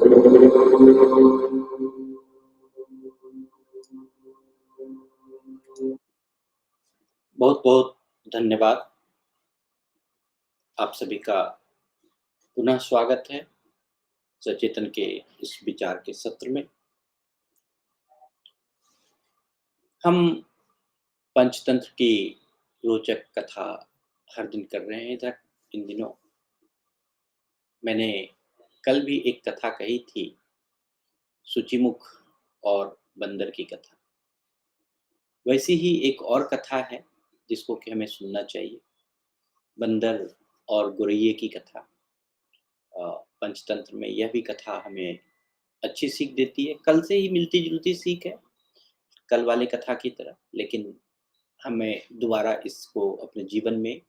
बहुत बहुत धन्यवाद। आप सभी का पुनः स्वागत है सचेतन के इस विचार के सत्र में। हम पंचतंत्र की रोचक कथा हर दिन कर रहे हैं इधर इन दिनों। मैंने कल भी एक कथा कही थी, सूचीमुख और बंदर की कथा। वैसी ही एक और कथा है जिसको कि हमें सुनना चाहिए, बंदर और गौरैये की कथा। पंचतंत्र में यह भी कथा हमें अच्छी सीख देती है, कल से ही मिलती-जुलती सीख है, कल वाले कथा की तरह। लेकिन हमें दोबारा इसको अपने जीवन में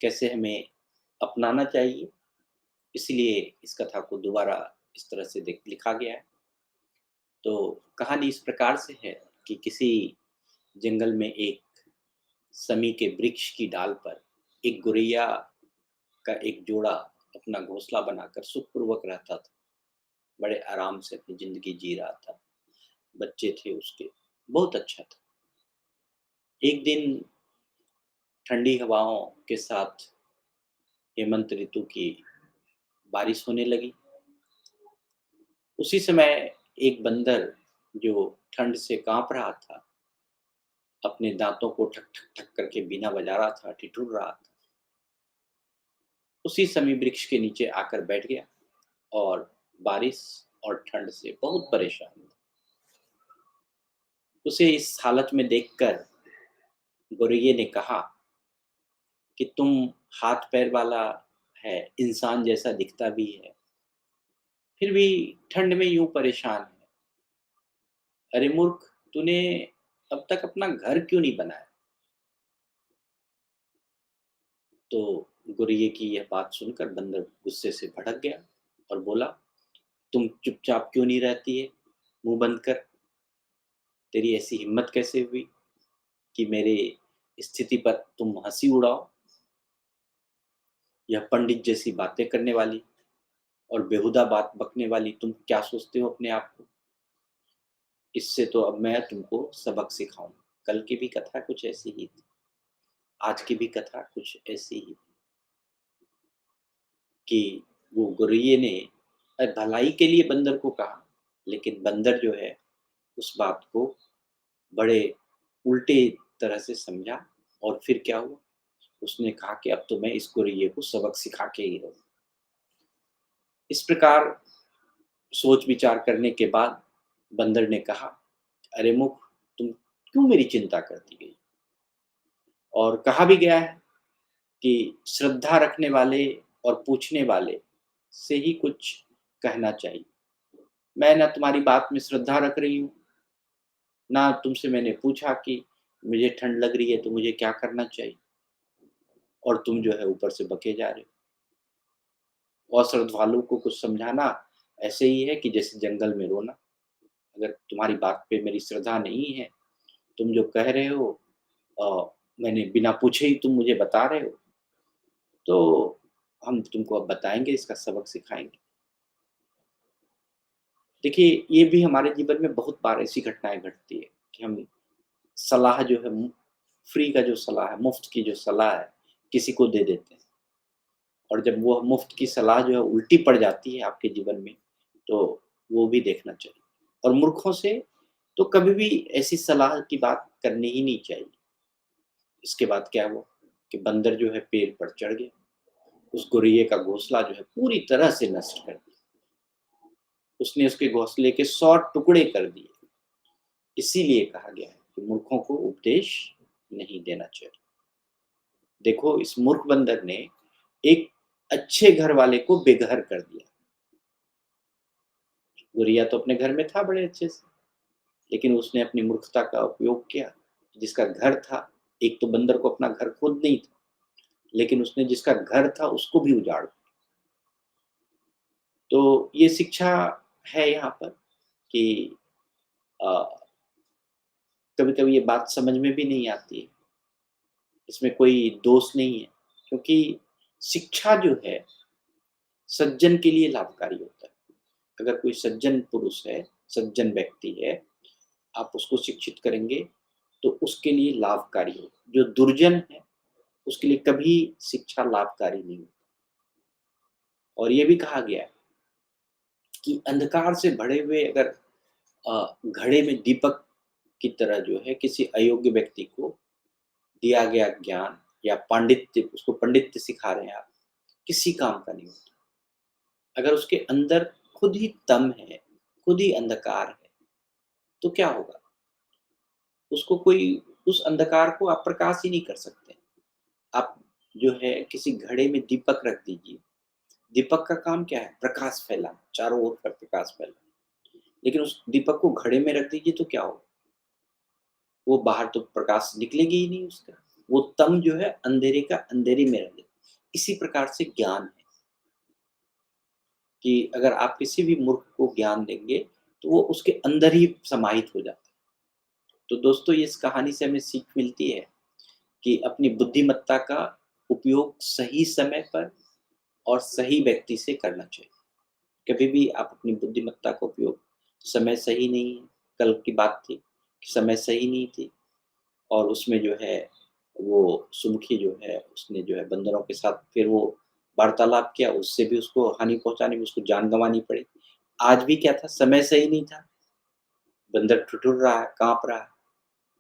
कैसे हमें अपनाना चाहिए, इसलिए इस कथा को दोबारा इस तरह से लिखा गया है। तो कहानी इस प्रकार से है कि किसी जंगल में एक समी के वृक्ष की डाल पर एक गौरैया का एक जोड़ा अपना घोंसला बनाकर सुखपूर्वक रहता था। बड़े आराम से अपनी ज़िंदगी जी रहा था। बच्चे थे उसके, बहुत अच्छा था। एक दिन ठंडी हवाओं के साथ हेमंत ऋतु की बारिश होने लगी। उसी समय एक बंदर जो ठंड से काँप रहा था, अपने दाँतों को ठक, ठक, ठक करके बीना बजा रहा था, ठिठुर रहा था। उसी समी वृक्ष के नीचे आकर बैठ गया और बारिश और ठंड से बहुत परेशान था। उसे इस हालत में देखकर गौरैये ने कहा कि तुम हाथ-पैर वाला है, इंसान जैसा दिखता भी है, फिर भी ठंड में यूँ परेशान है। अरे मूर्ख! तूने अब तक अपना घर क्यों नहीं बनाया? तो गौरैये की यह बात सुनकर बंदर गुस्से से भड़क गया और बोला, तुम चुपचाप क्यों नहीं रहती है? मुँह बंद कर। तेरी ऐसी हिम्मत कैसे हुई कि मेरे स्थिति पर तुम हँसी उड़ाओ? यह पंडित जैसी बातें करने वाली और बेहुदा बात बकने वाली तुम क्या सोचते हो अपने आप को? इससे तो अब मैं तुमको सबक सिखाऊँ। कल की भी कथा कुछ ऐसी ही थी। आज की भी कथा कुछ ऐसी ही कि वो गौरैये ने भलाई के लिए बंदर को कहा, लेकिन बंदर जो है उस बात को बड़े उल्टे तरह से समझा और फिर क्या हुआ? उसने कहा कि अब तो मैं इस गौरैये को सबक सिखा के ही रहूँ। इस प्रकार सोच विचार करने के बाद बंदर ने कहा, अरे मूर्ख! तुम क्यों मेरी चिंता करती गई? और कहा भी गया है कि श्रद्धा रखने वाले और पूछने वाले से ही कुछ कहना चाहिए। मैं ना तुम्हारी बात में श्रद्धा रख रही हूँ, ना तुमसे मैंने पूछा कि मुझे ठंड लग रही है तो मुझे क्या करना चाहिए, और तुम जो है ऊपर से बके जा रहे हो। अश्रद्धालु को कुछ समझाना ऐसे ही है कि जैसे जंगल में रोना। अगर तुम्हारी बात पे मेरी श्रद्धा नहीं है, तुम जो कह रहे हो मैंने बिना पूछे ही तुम मुझे बता रहे हो, तो हम तुमको अब बताएँगे, इसका सबक सिखाएँगे। देखिए, ये भी हमारे जीवन में बहुत बार ऐसी घटनाएँ घटती है कि हम सलाह जो है फ्री का जो सलाह है, मुफ़्त की जो सलाह है, किसी को दे देते हैं, और जब वो मुफ़्त की सलाह जो है उल्टी पड़ जाती है आपके जीवन में, तो वो भी देखना चाहिए। और मूर्खों से तो कभी भी ऐसी सलाह की बात करनी ही नहीं चाहिए। इसके बाद क्या हुआ कि बंदर जो है पेड़ पर चढ़ गया, उस गौरैये का घोंसला जो है पूरी तरह से नष्ट कर दिया। उसने उसके घोंसले के 100 टुकड़े कर दिए। इसीलिए कहा गया है कि मूर्खों को उपदेश नहीं देना चाहिए। देखो, इस मूर्ख बंदर ने एक अच्छे घर वाले को बेघर कर दिया। गौरैया तो अपने घर में था बड़े अच्छे से, लेकिन उसने अपनी मूर्खता का उपयोग किया। जिसका घर था, एक तो बंदर को अपना घर खुद नहीं था, लेकिन उसने जिसका घर था उसको भी उजाड़ दिया। तो ये शिक्षा है यहाँ पर कि अ, कभी-कभी ये बात समझ में भी नहीं आती है। इसमें कोई दोष नहीं है, क्योंकि शिक्षा जो है सज्जन के लिए लाभकारी होता है। अगर कोई सज्जन पुरुष है, सज्जन व्यक्ति है, आप उसको शिक्षित करेंगे, तो उसके लिए लाभकारी होगा। जो दुर्जन है, उसके लिए कभी शिक्षा लाभकारी नहीं होती। और ये भी कहा गया है कि अंधकार से भरे हुए अगर घड़े में दीपक की तरह जो है किसी अयोग्य व्यक्ति को दिया गया ज्ञान या पांडित्य, उसको पंडित्य सिखा रहे हैं आप, किसी काम का नहीं होता। अगर उसके अंदर खुद ही तम है, खुद ही अंधकार है, तो क्या होगा? उसको कोई, उस अंधकार को आप प्रकाश ही नहीं कर सकते। आप जो है किसी घड़े में दीपक रख दीजिए। दीपक का काम क्या है? प्रकाश फैलाना, चारों ओर का प्रकाश फैलाना। लेकिन उस दीपक को घड़े में रख दीजिए तो क्या होगा? वो बाहर तो प्रकाश निकलेगी ही नहीं उसका। वो तम जो है अंधेरे का अंधेरे में रह जाए। इसी प्रकार से ज्ञान है कि अगर आप किसी भी मूर्ख को ज्ञान देंगे, तो वो उसके अंदर ही समाहित हो जाता है। तो दोस्तों, इस कहानी से हमें सीख मिलती है कि अपनी बुद्धिमत्ता का उपयोग सही समय पर और सही व्यक्ति से करना चाहिए। कभी भी आप अपनी बुद्धिमत्ता का उपयोग, समय सही नहीं है, कल की बात थी कि समय सही नहीं थी और उसमें जो है वो सुमुखी जो है उसने जो है बंदरों के साथ फिर वो वार्तालाप किया, उससे भी उसको हानि पहुँचानी, उसको जान गँवानी पड़ी। आज भी क्या था, समय सही नहीं था, बंदर ठुठुर रहा है, काँप रहा है,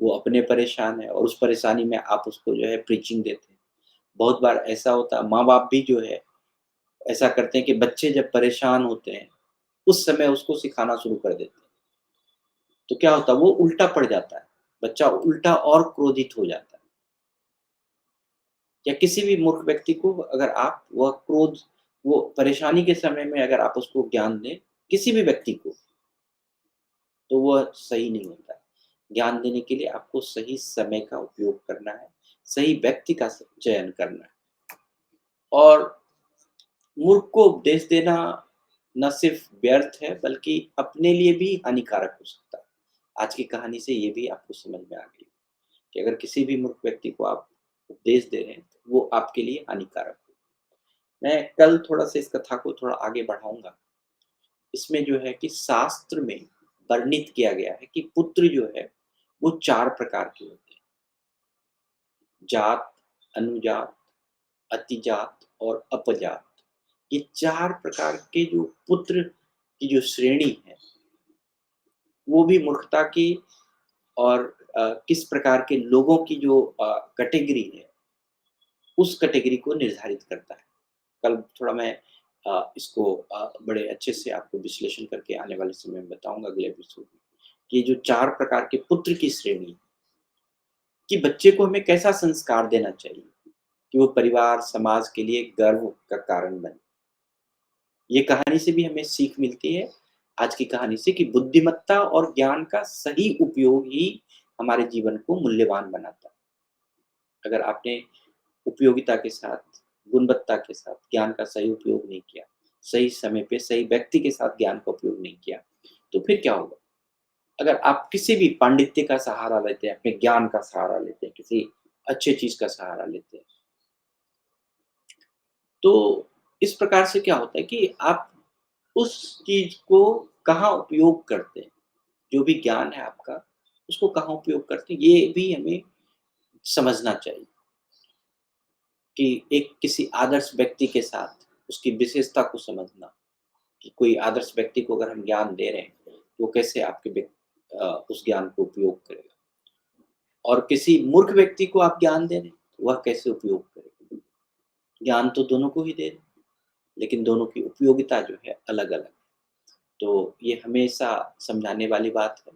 वो अपने परेशान है और उस परेशानी में आप उसको जो है प्रीचिंग देते हैं। बहुत बार ऐसा होता है, माँ-बाप भी जो है ऐसा करते हैं कि बच्चे जब परेशान होते हैं, उस समय उसको सिखाना शुरू कर देते हैं। तो क्या होता है, वो उल्टा पड़ जाता है, बच्चा उल्टा और क्रोधित हो जाता है। या किसी भी मूर्ख व्यक्ति को अगर आप वह क्रोध, वो परेशानी के समय में अगर आप उसको ज्ञान दें, किसी भी व्यक्ति को, तो वह सही नहीं होता है। ज्ञान देने के लिए आपको सही समय का उपयोग करना है, सही व्यक्ति का चयन करना है। और मूर्ख को उपदेश देना न सिर्फ व्यर्थ है, बल्कि अपने लिए भी हानिकारक हो सकता है। आज की कहानी से ये भी आपको समझ में आ गई कि अगर किसी भी मूर्ख व्यक्ति को आप उपदेश दे रहे हैं, तो वो आपके लिए हानिकारक है। मैं कल थोड़ा-सा इस कथा को थोड़ा आगे बढ़ाऊँगा। इसमें जो है कि शास्त्र में वर्णित किया गया है कि पुत्र जो है, वो 4 प्रकार के होते हैं। जात, अनुजात, अतिजात और अपजात। ये 4 प्रकार के जो पुत्र की जो श्रेणी है, वो भी मूर्खता की और किस प्रकार के लोगों की जो कैटेगरी है, उस कैटेगरी को निर्धारित करता है। कल थोड़ा मैं इसको बड़े अच्छे से आपको विश्लेषण करके आने वाले समय में बताऊँगा अगले एपिसोड में, कि ये जो 4 प्रकार के पुत्र की श्रेणी है, कि बच्चे को हमें कैसा संस्कार देना चाहिए, कि वो परिवार, समाज के लिए गर्व का कारण बने। ये कहानी से भी हमें सीख मिलती है, आज की कहानी से, कि बुद्धिमत्ता और ज्ञान का सही उपयोग ही हमारे जीवन को मूल्यवान बनाता है। अगर आपने उपयोगिता के साथ, गुणवत्ता के साथ ज्ञान का सही उपयोग नहीं किया, सही समय पे सही व्यक्ति के साथ ज्ञान का उपयोग नहीं किया, तो फिर क्या होगा? अगर आप किसी भी पांडित्य का सहारा लेते हैं, अपने ज्ञान का सहारा लेते हैं, किसी अच्छे चीज़ का सहारा लेते हैं, तो इस प्रकार से क्या होता है कि आप उस चीज़ को कहाँ उपयोग करते हैं, जो भी ज्ञान है आपका, उसको कहाँ उपयोग करते हैं, ये भी हमें समझना चाहिए। कि एक किसी आदर्श व्यक्ति के साथ उसकी विशेषता को समझना, कि कोई आदर्श व्यक्ति को अगर हम ज्ञान दे रहे हैं, तो वो कैसे आपके उस ज्ञान को उपयोग करेगा, और किसी मूर्ख व्यक्ति को आप ज्ञान दे रहे हैं, तो वह कैसे उपयोग करेगा। ज्ञान तो दोनों को ही दे रहे हैं, लेकिन दोनों की उपयोगिता जो है अलग-अलग है। तो ये हमेशा समझाने वाली बात है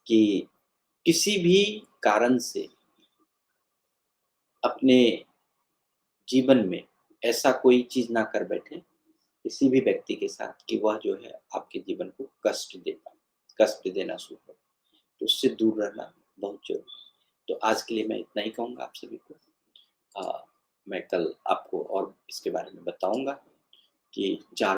कि किसी भी कारण से अपने जीवन में ऐसा कोई चीज़ ना कर बैठें, किसी भी व्यक्ति के साथ, कि वह जो है आपके जीवन को कष्ट दे पाए, कष्ट देना शुरू करे, तो उससे दूर रहना बहुत ज़रूरी है। तो आज के लिए मैं इतना ही कहूँगा आप सभी को। मैं कल आपको और इसके बारे में बताऊँगा कि 4